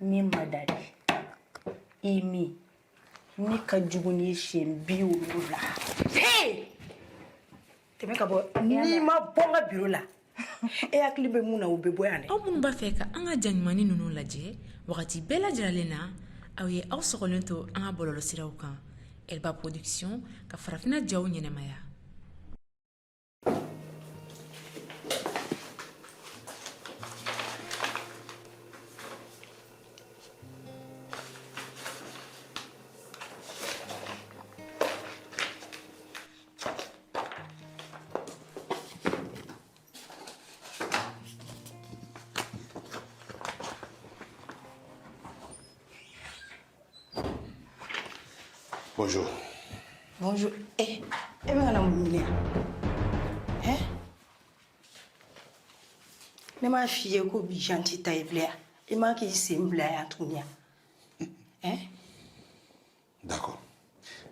ni madari imi ni ka jugu ni shen bi wulu la hey teme ka bo ni ma bonga biro la e akli be muna u be boyane aw mun ba fɛ ka an ka jaɲumani ninnu lajɛ wagati bɛɛ lajɛlen na aw ye aw sɔgɔlen to an ka bɔlɔlɔ siraw kan Elba Production ka farafina jaw ɲɛnɛmaya. Bonjour. Bonjour. Mais madame Moulia. Hein? Ne ma fille ko bi gentil taïblea. Il m'a qui semble à Tounia. Hein? D'accord.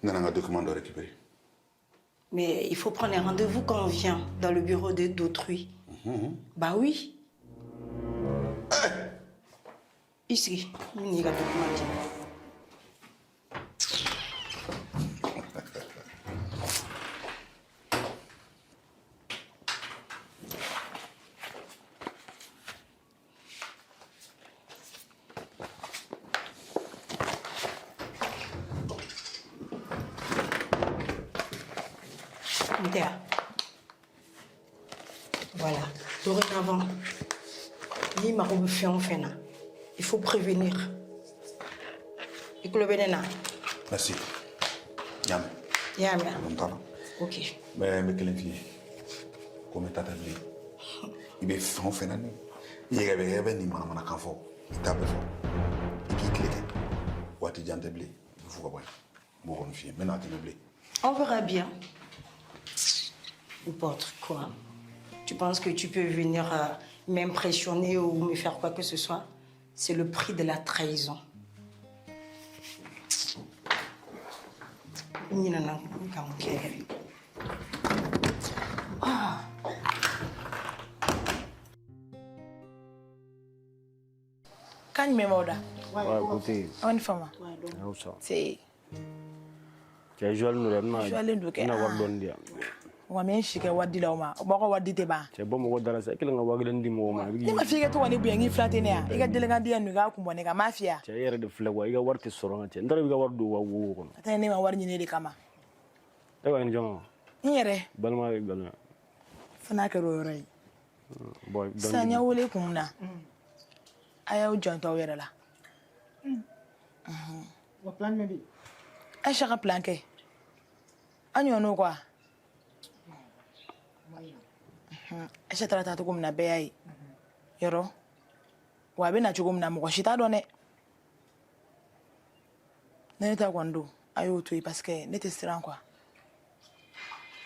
Nous avons un document de récupérer. Mais il faut prendre un rendez-vous quand on vient dans le bureau d'autrui. Bah oui. Ici, il y a le document. Voilà. Dorénavant, il faut prévenir. Et que le bénéna. Merci. Yam. Yam. Ok. Mais quelle fille? Comment t'as dit? Il est fait en fait. Il y avait ni maman à fort. Il tape fort. Il qui clique. Ou à te dire de blé. Il faut pas bon fille. Maintenant tu me blé. On verra bien. N'importe quoi. Tu penses que tu peux venir m'impressionner ou me faire quoi que ce soit? C'est le prix de la trahison. Kan me moda. Ouais, écoutez. On est femme. C'est. Tu as joué le nom. Je vais aller nous dire. Wa men shike wadi la ma ba ko wadi te ba che bo mo dara sa kila nga wagila ndi mo ma ni ma fike to wani buya ngi flate ne ya iga delega ndiya nu ga kumbo ne ga mafia che yere de flag wa iga warti soro nga che ndara iga wardu wa wo ko ata ne ma war ni ne de kama e wa ni jonga nyere balma e galna fana ka ro rai boy don sanya wole kumna aya o jonto were la wa plan me bi a shaka plan ke anyo no kwa Ese trata tu comme na beai. Yoro. Wa be na chugum na mo shita do ne. Ne ta kwando ayo to parce que ne te stran quoi.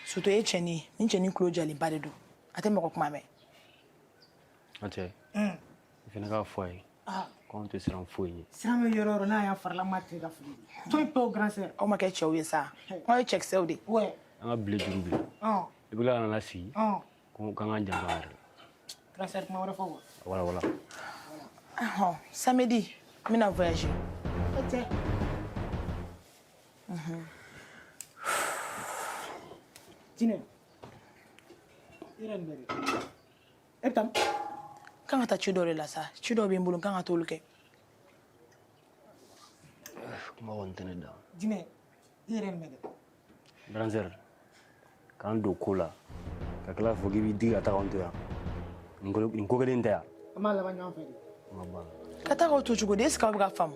Surtout e cheni, ni cheni close ali padedo. Ate mo ko kuma me. Ache. Fina ka foi. Quand tu seras fouillé. Sira me yoro na ya farla mate ga fuli. Toi po grand sœur. O ma ke chewe sa. O check saudi. Ouais. Anga blé jumbi. Ibula na si. Quand Grand sœur ma wara fo. Voilà. Samedi, mina voyager. Ok. Tine. Iran beri. Etam. Kan ta chido la sa. Chido be mbulu kan to luke. Kuma wontene da. Dine. Iran mede. Branzer. Kan do kola. Kakala fogi bi diga ta onto ya. Ngo gelen ta. Amala ba nyam fedi. Mabba. Kata ko to chugo des ka ga fam.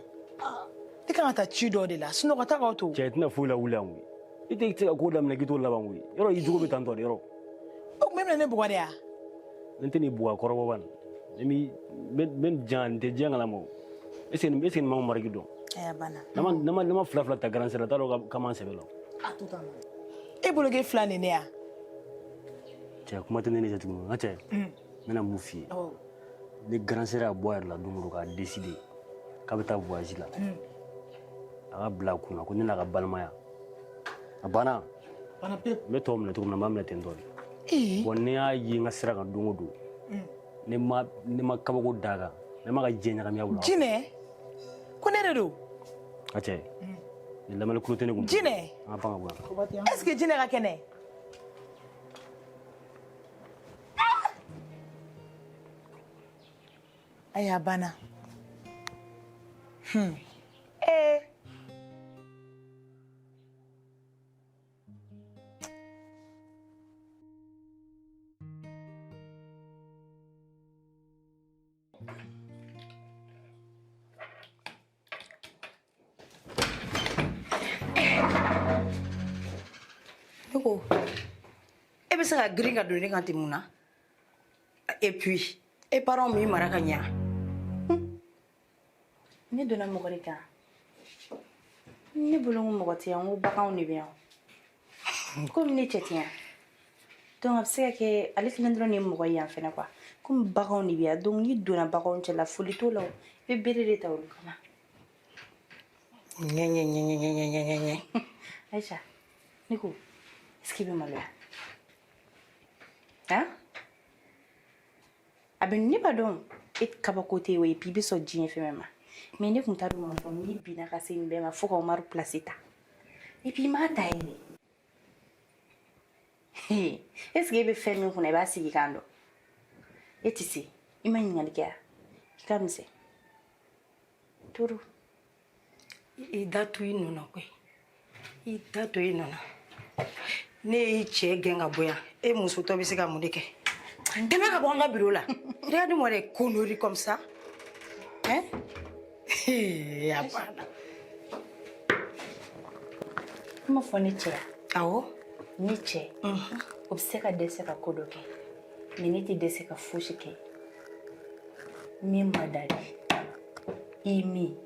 Ti kan ta chido de la. Sino kata ko to. Chetna fula ulangu. Ite ite ko dam na gito la bangu. Yoro ijugo be tanto yoro. O memle ne bugwa ya. Nteni buwa korobo ban. Emi ben jan de jangala mo. Esen ma margi do. Bana. Nama fla ta grand sera ta lo kama sebelo. Atuta. E bolo ge flane ne ya. Che kuma tene ne jatu ngache. Mena mufi. Oh. Le grand sera boire la dumuru ka décider. Ka beta voyage la. Aga bla kuna ko nina ka balmaya. Abana. Bana pe. Me to mna to na mamla tendol. Bonne ya yi nga sera ka dungo do. Ne ma kabako daga. Ne ma ka jenya ka miya wula. Jine. ko ne de don a cɛ ni lamɛnni kulo tɛ ne kun jinɛ an ka pan ka bɔ yan est ce que jinɛ ka kɛnɛ aya banna ne ko e bɛ se ka girin ka don ne kan ten mun na et puis e parents m'i mara ka ɲa ne donna mɔgɔ de kan ne bolo ko mɔgɔ tɛ yan ko baganw de bɛ yan komi ne cɛ tɛ yan donc a bɛ se ka kɛ ale fana dɔrɔn de ye mɔgɔ ye yan fɛnɛ quoi komi baganw de bɛ yan donc n'i donna baganw cɛla foli t'o la o i bɛ bere de ta olu kama ɲɛ Aïcha ne ko est-ce qu'il bɛ maloya hein a bɛ ne ba dɔn e kabako tɛ yen o et puis i bɛ sɔn diɲɛ fɛn bɛɛ ma mais ne tun t'a dɔn mɔgɔ n'i binna ka se nin bɛɛ ma fo ka Umaru place ta et puis i m'a ta yɛrɛ est-ce que e bɛ fɛn min kunna i b'a sigi kan dɔn e tɛ se i ma ɲininkali kɛ i ka misɛn toro i da to i nɔ na koyi i da to i nɔ na ne y'i cɛ gɛn ka bɔ yan e musotɔ bɛ se ka mun de kɛ dɛmɛ ka bɔ an ka bureau la regarde-moi les conneries comme ça hein a banna i m'a fɔ ne cɛ awɔ ni cɛ o bɛ se ka dɛsɛ ka ko dɔ kɛ mais ne tɛ dɛsɛ ka fosi kɛ min ma dali i min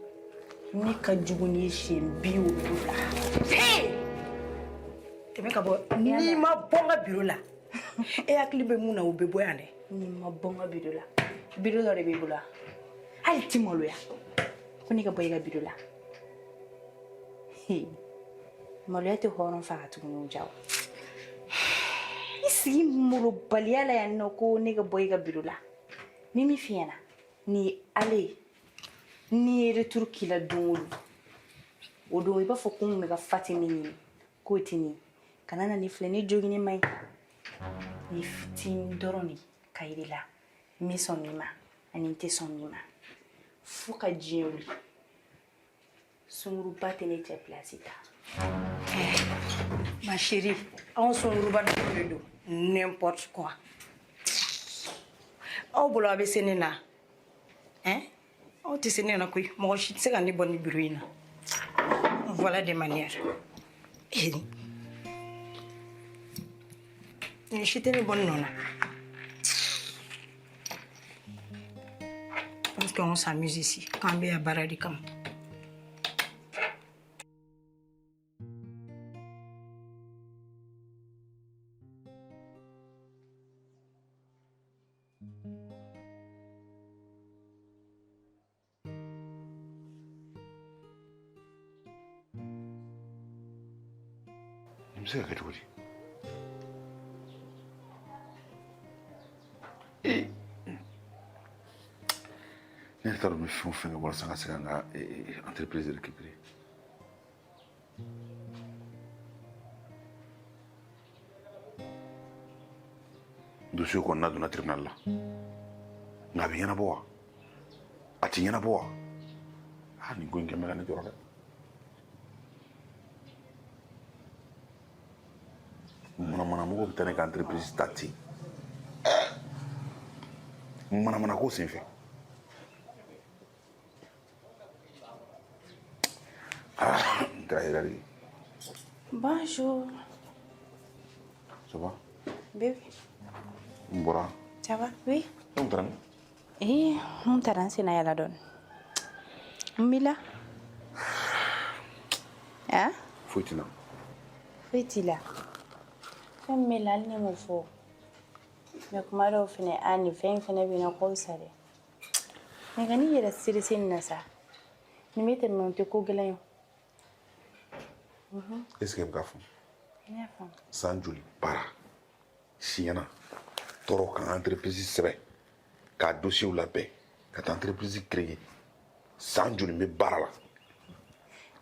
ne ka jugu ni siɲɛ 70 la tɛmɛ ka bɔ n'i ma bɔ n ka bureau la e hakili bɛ mun na o bɛ bɔ yan dɛ n'i ma bɔ n ka bureau la bureau dɔ de b'i bolo hali ti maloya ko ne ka bɔ i ka bureau la maloya tɛ hɔrɔn faga tuguni o jaw i sigi molobaliya la yan nɔ ko ne ka bɔ i ka bureau la ni min f'i ɲɛna nin ye ale ye ni ye retour k'i la don o don i b'a fɔ ko n kun bɛ ka fati min ɲini k'o tɛ nin kana na nin filɛ ne jogini ma ɲi ni fitinin dɔrɔn de ka yiri la n bɛ sɔn min ma ani n tɛ sɔn min ma fo ka diɲɛ wuli sunguruba tɛ ne cɛ place ta ma chérie anw sunguruba dɔw de don n'importe quoi aw bolo a bɛ se ne la hein aw tɛ se ne na koyi mɔgɔ si tɛ se ka ne bɔ ni bureau in na voilà des manières ni si tɛ ne bɔ nɔ na parce qu'on s'amuse ici k'an bɛ yan baara de kama bɛ se ka kɛ cogo di ne yɛrɛ t'a dɔn n bɛ fɛn o fɛn kɛ walasa n ka se ka n ka entreprise récupérer dossier kɔnɔna donna tribunal la nka a bɛ ɲɛnabɔ wa a tɛ ɲɛnabɔ wa nin ko in kɛ n bɛ ka ne tɔɔrɔ dɛ manamanamugu bɛ taa ne ka entreprise ta ten manamanako sen fɛ n tɛ yɛrɛ de bonjour ça va bébé n bɔra ça va oui ne taara min n taara n senna yala dɔɔni n b'i la foyi t'i la foyi t'i la fɛn min bɛ la hali ne m'o fɔ mais kuma dɔw fɛnɛ nin fɛn in fɛnɛ bɛ yen nɔ ko sa dɛ mais ka n'i yɛrɛ serese nin na sa nin bɛ tɛmɛ o tɛ ko gɛlɛn ye est ce que i bɛ ka faamu n y'a faamu san joli baara siɲɛna tɔɔrɔ ka entreprise sɛbɛn k'a dossier labɛn ka taa entreprise créer san joli bɛ baara la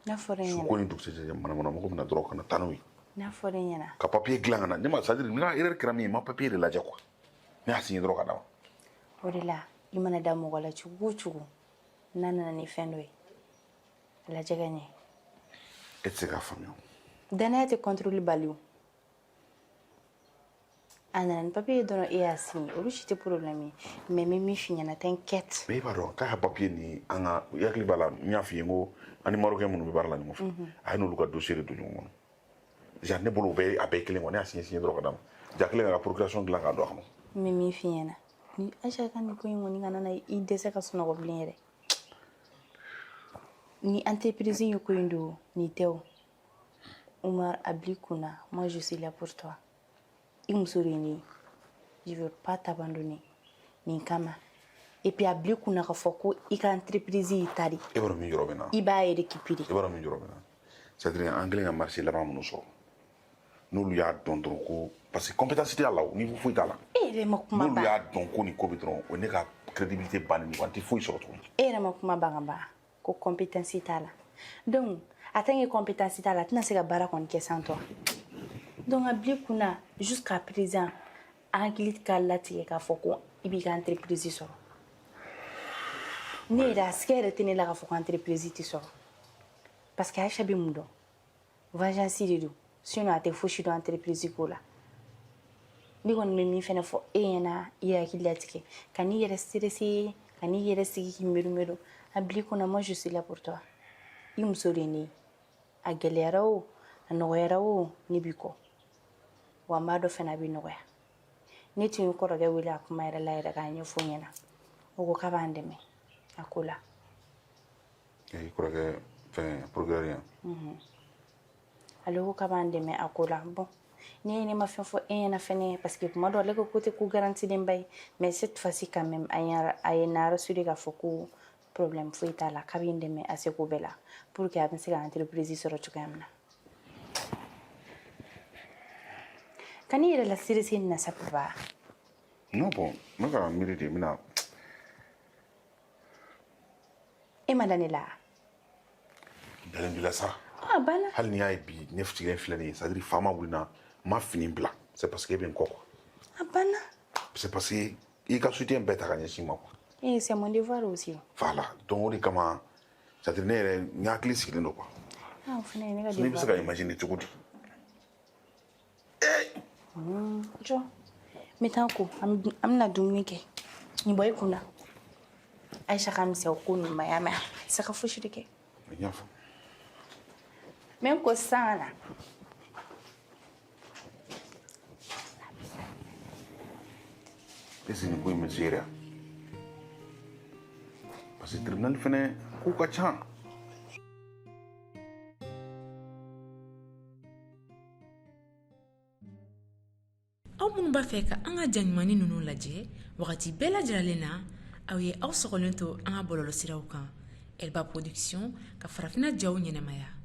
n'a fɔra su ɲɛna ko ni dugusɛjɛ manamana mɔgɔ bɛna dɔrɔn ka na taa n'o ye n'a fɔra ɲɛna ka papier dilan ka na ne ma c'est à dire n ka erreur kɛra min ye n ma papier de lajɛ quoi ne y'a signé dɔrɔn ka d'a ma o de la i mana da mɔgɔ la cogo o cogo n'a nana ni fɛn dɔ ye a lajɛ ka ɲɛ e tɛ se k'a faamuya danaya tɛ contrôle bali o a nana ni papier ye dɔrɔn e y'a signé olu si tɛ problème ye mais n bɛ min f'i ɲɛna t'inquiète mais i b'a dɔn k'a ka papier ni an ka i hakili b'a la n y'a f'i ye n ko an ni marocain minnu bɛ baara la ɲɔgɔn fɛ a ye n'olu ka dossier de don ɲɔgɔn kɔnɔ déjà ne bolo a bɛɛ ye kelen quoi ne y'a signé dɔrɔn ka d'a ma ja kelen ka procuration dilan k'a don a kɔnɔ n bɛ min f'i ɲɛna ni Aïcha ka nin ko in kɔni kana na i dɛsɛ ka sunɔgɔ bilen yɛrɛ ni entreprise ye ko in don nin tɛ o Umar a bil'i kunna moi je suis là pour toi i muso de ye ne ye je veux pas t'abandonner nin kama et puis a bil'i kunna k'a fɔ ko i ka entreprise y'i ta de e b'a dɔn min yɔrɔ bɛ na i b'a récupérer i b'a dɔn min yɔrɔ bɛ na c'est à dire an kelen ka marché laban minnu sɔrɔ n'olu y'a dɔn dɔrɔn ko parce que compétence t'a la o niveau foyi t'a la e yɛrɛ ma kuma n'olu ban y'a dɔn ko nin ko bɛ dɔrɔn o ye ne ka crédibilité bannen don an tɛ foyi sɔrɔ tuguni e yɛrɛ ma kuma ban ka ban ko compétence t'a la donc a tant que compétence t'a la a tɛna se ka baara kɔni kɛ sans toi donc a bil'i kunna jusqu'à présent a hakili ka latigɛ k'a fɔ ko i b'i ka entreprise sɔrɔ ne yɛrɛ a sɛgɛ yɛrɛ tɛ ne la k'a fɔ ko entreprise tɛ sɔrɔ parce que Aïcha bɛ mun dɔn vengeance de don sinon a tɛ fosi dɔn entreprise ko la ne kɔni bɛ min fɛnɛ fɔ e ɲɛna i y'a hakili latigɛ ka n'i yɛrɛ stressé ka n'i yɛrɛ sigi k'i miiri a bil'i kunna moi je suis là pour toi i muso de ye ne ye a gɛlɛyara o a nɔgɔyara o ne b'i kɔ wa n b'a dɔn fɛnɛ a bɛ nɔgɔya ne tun ye kɔrɔkɛ wele a kuma yɛrɛ la yɛrɛ k'a ɲɛfɔ ɲɛna o ko k'a b'an dɛmɛ a ko la i kɔrɔkɛ fɛn procureur yan ale ko k'a b'an dɛmɛ a ko la bon ne ye ne ma fɛn fɔ e ɲɛna fɛnɛ parce que kuma dɔ ale ko tɛ ko garantilen ba ye mais cette fois-ci quand même a ye na rassuré k'a fɔ ko problème foyi t'a la k'a bɛ n dɛmɛ a seko bɛɛ la pour que a bɛ se ka entreprise sɔrɔ cogoya min na ka n'i yɛrɛ la serese nin na sa papa non bon n bɛ ka miiri de n bɛna e ma da ne la dalen b'i la sa a banna hali n'i y'a ye bi ne sigilen filɛ nin ye c'est à dire faama wulina n ma fini bila c'est parce que e bɛ n kɔ quoi a banna c'est parce que i ka soutien bɛɛ ta ka ɲɛsin ma quoi c'est mon devoir aussi voilà donc o de kama c'est à dire ne yɛrɛ n hakili sigilen don quoi o fɛnɛ ye ne ka sinon i bɛ se ka devoir imaginer cogo di jɔ n bɛ taa ko an bɛna dumuni kɛ nin bɔ i kun na Aïcha ka misɛn o ko ninnu ma y'a mɛn a tɛ se ka fosi de kɛ n y'a faamu n bɛ n ko sisan ka na est-ce que nin ko in bɛ se yɛrɛ parce que tribunal fɛnɛ kow ka ca aw minnu b'a fɛ ka an ka jaɲumani ninnu lajɛ wagati bɛɛ lajɛlen na aw ye aw sɔgɔlen to an ka bɔlɔlɔsiraw kan Elba Production ka farafinna jaw ɲɛnɛmaya